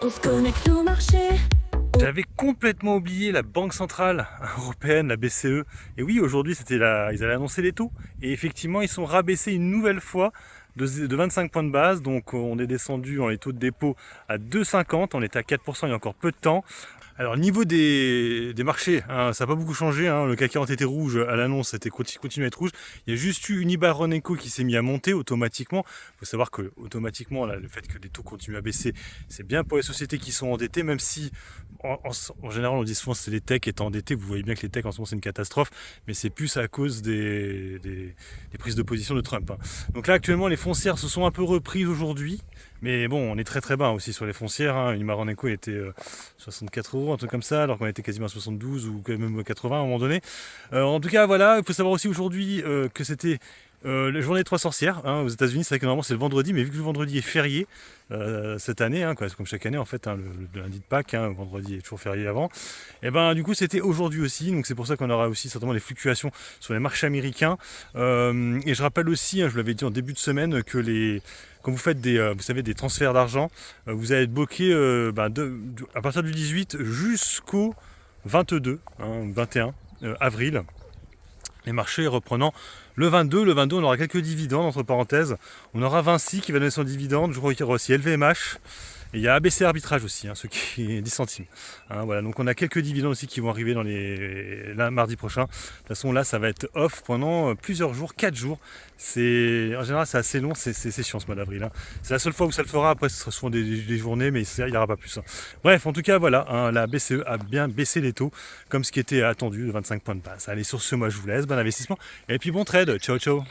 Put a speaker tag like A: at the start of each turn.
A: On se connecte au marché.
B: J'avais complètement oublié la Banque Centrale Européenne, la BCE. Et oui, aujourd'hui, ils allaient annoncer les taux. Et effectivement, ils sont rabaissés une nouvelle fois de 25 points de base. Donc, on est descendu dans les taux de dépôt à 2,50. On était à 4% il y a encore peu de temps. Alors, niveau des marchés, hein, ça n'a pas beaucoup changé. Hein. Le CAC 40 était rouge à l'annonce, c'était continue à être rouge. Il y a juste eu Unibail Rodamco qui s'est mis à monter automatiquement. Il faut savoir que automatiquement, là, le fait que les taux continuent à baisser, c'est bien pour les sociétés qui sont endettées, même si en général on dit souvent que c'est les techs qui étaient endettés. Vous voyez bien que les techs en ce moment c'est une catastrophe, mais c'est plus à cause des prises de position de Trump. Hein. Donc là actuellement les foncières se sont un peu reprises aujourd'hui. Mais bon, on est très très bas aussi sur les foncières. Hein. Une Marenco était 64 euros, un truc comme ça, alors qu'on était quasiment à 72 ou même 80 à un moment donné. En tout cas, voilà, il faut savoir aussi aujourd'hui que c'était la journée des trois sorcières hein, aux États-Unis. C'est vrai que normalement c'est le vendredi, mais vu que le vendredi est férié cette année, hein, comme chaque année en fait, hein, le lundi de Pâques, hein, le vendredi est toujours férié avant. Et ben du coup c'était aujourd'hui aussi, donc c'est pour ça qu'on aura aussi certainement des fluctuations sur les marchés américains. Et je rappelle aussi, hein, je vous l'avais dit en début de semaine, que quand vous faites vous savez, des transferts d'argent, vous allez être bloqué à partir du 18 jusqu'au 22, hein, 21 avril. Les marchés reprenant le 22. Le 22, on aura quelques dividendes, entre parenthèses. On aura Vinci qui va donner son dividende. Je crois qu'il y aura aussi LVMH. Et il y a ABC Arbitrage aussi, hein, ce qui est 10 centimes. Hein, voilà, donc on a quelques dividendes aussi qui vont arriver là, mardi prochain. De toute façon, là, ça va être off pendant plusieurs jours, 4 jours. En général, c'est assez long, c'est chiant ce mois d'avril. Hein. C'est la seule fois où ça le fera. Après, ce sera souvent des journées, mais il n'y aura pas plus. Hein. Bref, en tout cas, voilà, hein, la BCE a bien baissé les taux, comme ce qui était attendu, de 25 points de base. Allez, sur ce, moi, je vous laisse. Bon investissement. Et puis, bon trade. Ciao, ciao.